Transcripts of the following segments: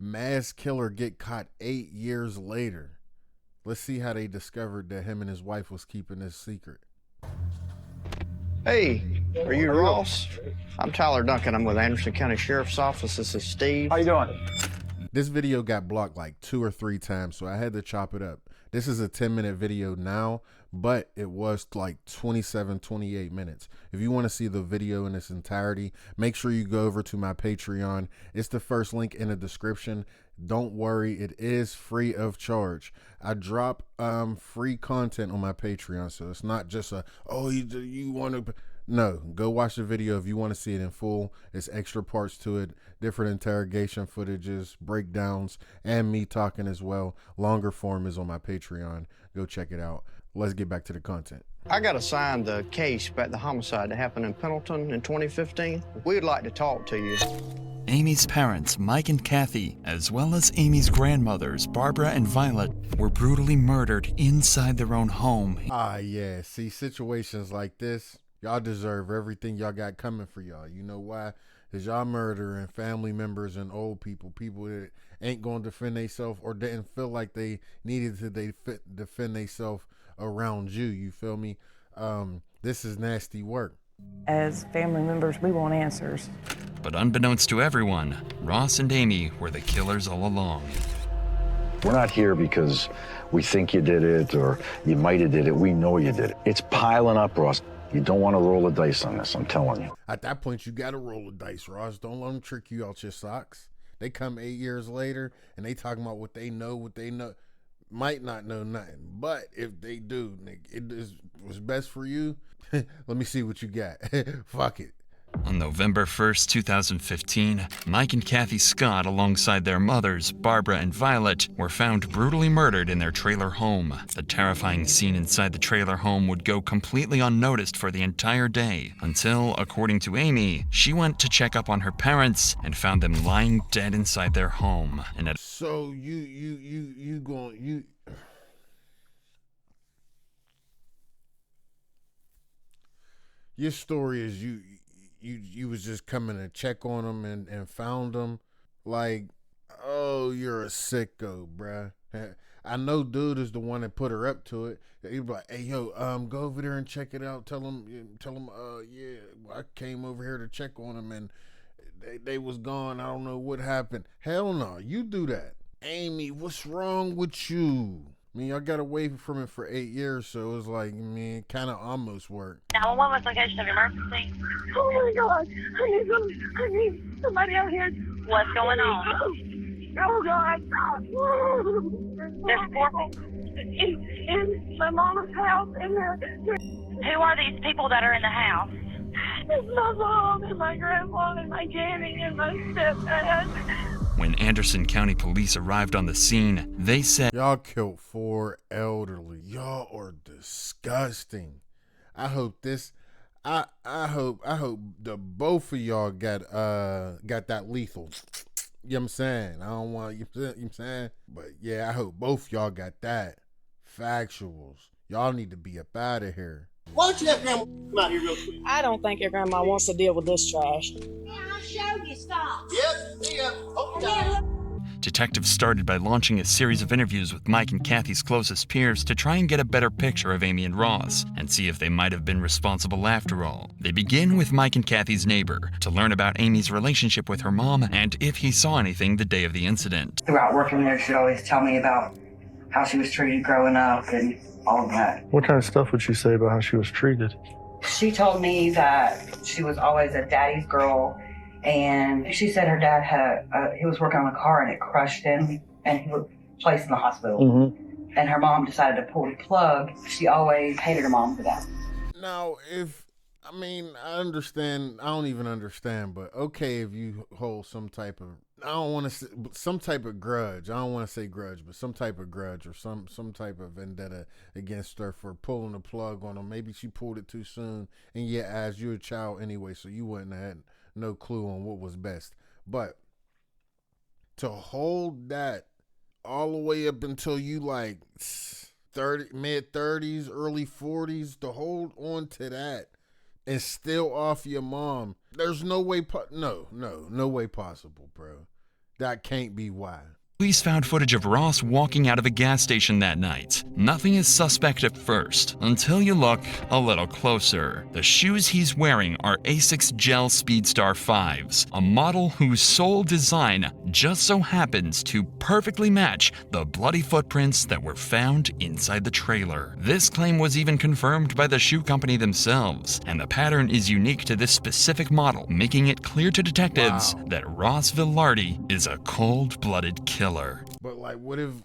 Mass killer get caught 8 years later. Let's see how they discovered that him and his wife was keeping this secret. Hey, are you Ross? I'm Tyler Duncan. I'm with Anderson County Sheriff's Office. This is Steve. How you doing? This video got blocked like 2 or 3 times, so I had to chop it up. This is a 10-minute video now, but it was like 28 minutes. If you want to see the video in its entirety, make sure you go over to my Patreon. It's the first link in the description. Don't worry, it is free of charge. I drop free content on my Patreon, so it's not just a, oh, you want to... No, go watch the video if you want to see it in full. It's extra parts to it, different interrogation footages, breakdowns, and me talking as well. Longer form is on my Patreon. Go check it out. Let's get back to the content. I got assigned the case about the homicide that happened in Pendleton in 2015. We'd like to talk to you. Amy's parents, Mike and Kathy, as well as Amy's grandmothers, Barbara and Violet, were brutally murdered inside their own home. Yeah, see, situations like this, y'all deserve everything y'all got coming for y'all. You know why? Because y'all murdering family members and old people that ain't going to defend themselves or didn't feel like they needed to defend themselves around you. You feel me? This is nasty work. As family members, we want answers. But unbeknownst to everyone, Ross and Amy were the killers all along. We're not here because we think you did it or you might have did it. We know you did it. It's piling up, Ross. You don't want to roll the dice on this, I'm telling you. At that point, you got to roll the dice, Ross. Don't let them trick you out your socks. They come 8 years later, and they talking about what they know. Might not know nothing. But if they do, it is what's best for you. Let me see what you got. Fuck it. On November 1st, 2015, Mike and Kathy Scott, alongside their mothers, Barbara and Violet, were found brutally murdered in their trailer home. The terrifying scene inside the trailer home would go completely unnoticed for the entire day, until, according to Amy, she went to check up on her parents and found them lying dead inside their home. So your story is you was just coming to check on them and found them. Like, oh, you're a sicko, bruh. I know dude is the one that put her up to it. He'd be like, hey, yo, go over there and check it out. Tell them, yeah, I came over here to check on them and they was gone. I don't know what happened. Hell no, you do that. Amy, what's wrong with you? I mean, I got away from it for 8 years, so it was like, man, kind of almost worked. 911, what's the location of your emergency? Oh my God, I need somebody out here. What's going on? Oh God. There's 4 people. In my mama's house. Who are these people that are in the house? It's my mom and my grandma and my Janny and my stepdad. When Anderson County Police arrived on the scene, they said, y'all killed 4 elderly. Y'all are disgusting. I hope the both of y'all got that lethal. You know what I'm saying? I don't want, you know what I'm saying? But yeah, I hope both y'all got that. Factuals. Y'all need to be up out of here. Why don't you have grandma come out here real quick? I don't think your grandma wants to deal with this trash. Yeah, I'll show you stuff. Yep, see ya. Okay. detectives started by launching a series of interviews with Mike and Kathy's closest peers to try and get a better picture of Amy and Ross and see if they might have been responsible after all. They begin with Mike and Kathy's neighbor to learn about Amy's relationship with her mom and if he saw anything the day of the incident. Throughout working there, she'd always tell me about how she was treated growing up and all of that. What kind of stuff would she say about how she was treated? She told me that she was always a daddy's girl, and she said her dad he was working on a car and it crushed him and he was placed in the hospital. Mm-hmm. And her mom decided to pull the plug. She always hated her mom for that. Now, I understand, I don't even understand, but okay if you hold some type of, I don't want to say, some type of grudge. I don't want to say grudge, but some type of grudge or some type of vendetta against her for pulling the plug on her. Maybe she pulled it too soon, and yet as you're a child anyway, so you wouldn't have had no clue on what was best. But to hold that all the way up until you like 30, mid-30s, early 40s, to hold on to that and still off your mom, there's no way, no way possible, bro. That can't be why. Police found footage of Ross walking out of a gas station that night. Nothing is suspect at first, until you look a little closer. The shoes he's wearing are Asics Gel Speedstar 5s, a model whose sole design just so happens to perfectly match the bloody footprints that were found inside the trailer. This claim was even confirmed by the shoe company themselves, and the pattern is unique to this specific model, making it clear to detectives that Ross Villardi is a cold-blooded killer. But like, what if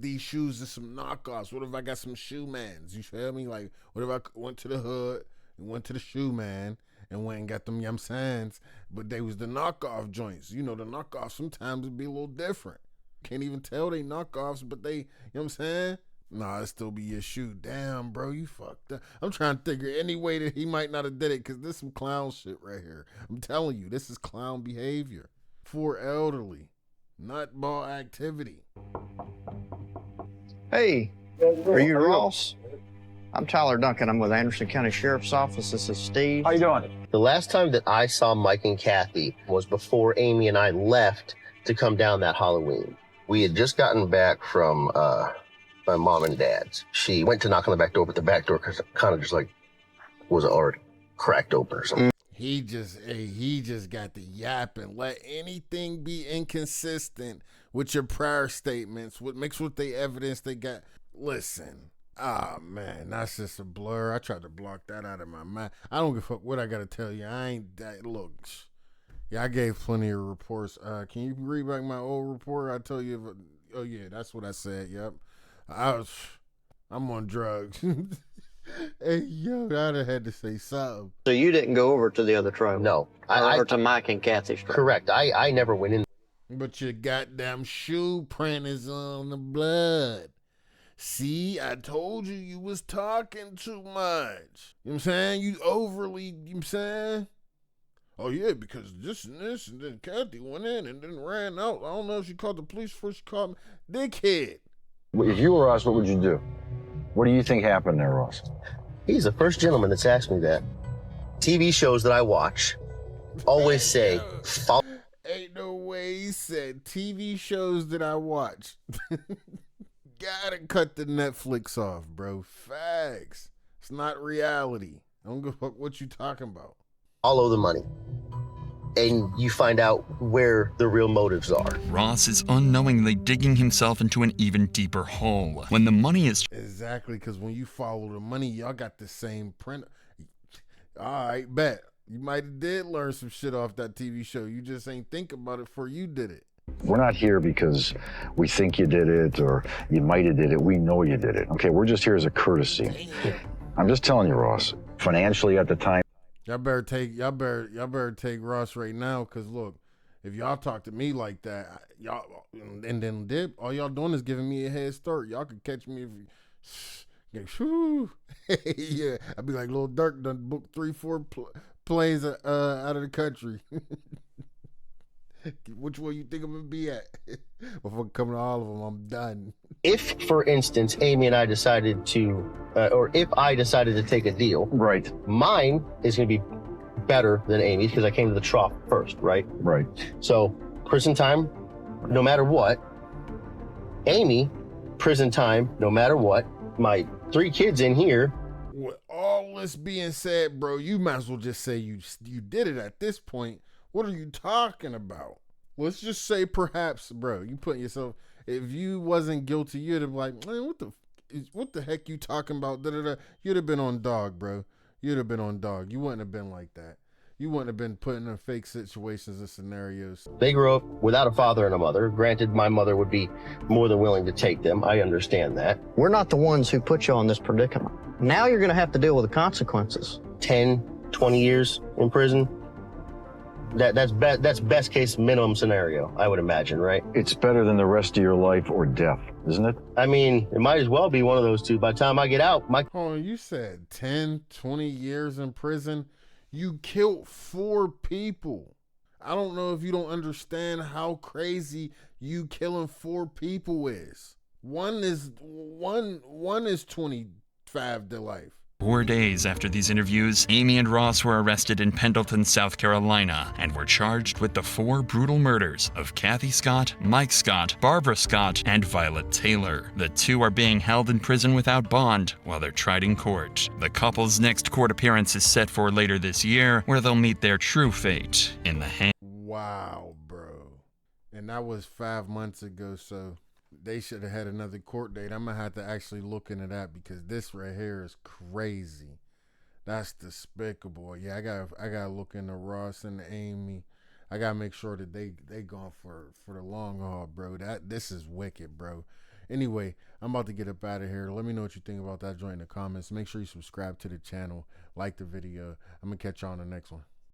these shoes are some knockoffs? What if I got some shoe mans? You feel me? Like, what if I went to the hood and went to the shoe man and went and got them yum sands, but they was the knockoff joints. You know, the knockoffs sometimes would be a little different. Can't even tell they knockoffs, but they, you know what I'm saying? Nah, it still be your shoe. Damn, bro, you fucked up. I'm trying to think of any way that he might not have did it, because this is some clown shit right here. I'm telling you, this is clown behavior. For elderly, nutball activity. Hey, are you Ross? I'm Tyler Duncan. I'm with Anderson County Sheriff's Office. This is Steve. How you doing? The last time that I saw Mike and Kathy was before Amy and I left to come down that Halloween. We had just gotten back from my mom and dad's. She went to knock on the back door, but the back door kind of just like was already cracked open or something. He just got the yap and let anything be inconsistent with your prior statements. What mixed with the evidence they got. Listen, man, that's just a blur. I tried to block that out of my mind. I don't give a fuck what I gotta tell you. I ain't that. Look, yeah, I gave plenty of reports. Can you read back my old report? I tell you. Oh yeah, that's what I said. Yep, I'm on drugs. Hey, yo, I'd have had to say something. So you didn't go over to the other trailer? No. Or to Mike and Kathy's trailer? Correct. I never went in. But your goddamn shoe print is on the blood. See, I told you was talking too much. You know what I'm saying? You overly, you know what I'm saying? Oh, yeah, because this, and then Kathy went in and then ran out. I don't know if she called the police before she called me. Dickhead. If you were us, what would you do? What do you think happened there, Ross? He's the first gentleman that's asked me that. TV shows that I watch always say, follow. Ain't no way he said TV shows that I watch. Gotta cut the Netflix off, bro. Facts. It's not reality. I don't give a fuck what you talking about. Follow the money. And you find out where the real motives are. Ross is unknowingly digging himself into an even deeper hole. When the money is... Exactly, because when you follow the money, y'all got the same print. All right, bet. You might have did learn some shit off that TV show. You just ain't think about it before you did it. We're not here because we think you did it or you might have did it. We know you did it. Okay, we're just here as a courtesy. I'm just telling you, Ross, financially at the time, Y'all better take Ross right now, cause look, if y'all talk to me like that, y'all and then dip, all y'all doing is giving me a head start. Y'all could catch me if you, yeah, I'd be like Lil Durk done booked 3-4 plays out of the country. Which one you think I'm gonna be at? Before coming to all of them, I'm done. If, for instance, Amy and I decided to, or if I decided to take a deal, right, mine is going to be better than Amy's because I came to the trough first, right? Right. So prison time, no matter what. Amy, prison time, no matter what. My 3 kids in here. With all this being said, bro, you might as well just say you did it at this point. What are you talking about? Let's just say perhaps, bro, you put yourself, if you wasn't guilty, you'd have like, man, what the heck you talking about? Da-da-da. You'd have been on dog, bro. You'd have been on dog. You wouldn't have been like that. You wouldn't have been put in fake situations and scenarios. They grew up without a father and a mother. Granted, my mother would be more than willing to take them. I understand that. We're not the ones who put you on this predicament. Now you're going to have to deal with the consequences. 10, 20 years in prison. That's best case minimum scenario, I would imagine, right? it's better than the rest of your life or death, isn't it? I mean, it might as well be one of those two. By the time I get out, Hold on, you said 10, 20 years in prison. You killed 4 people. I don't know if you don't understand how crazy you killing 4 people is. One is 25 to life. 4 days after these interviews, Amy and Ross were arrested in Pendleton, South Carolina, and were charged with the 4 brutal murders of Kathy Scott, Mike Scott, Barbara Scott, and Violet Taylor. The 2 are being held in prison without bond while they're tried in court. The couple's next court appearance is set for later this year, where they'll meet their true fate in the hands. Wow, bro. And that was 5 months ago, so they should have had another court date. I'm gonna have to actually look into that because this right here is crazy. That's despicable. Yeah, I gotta look into Ross and Amy. I gotta make sure that they going for the long haul, bro. This is wicked, bro. Anyway, I'm about to get up out of here. Let me know what you think about that joint in the comments. Make sure you subscribe to the channel, like the video. I'm gonna catch you on the next one.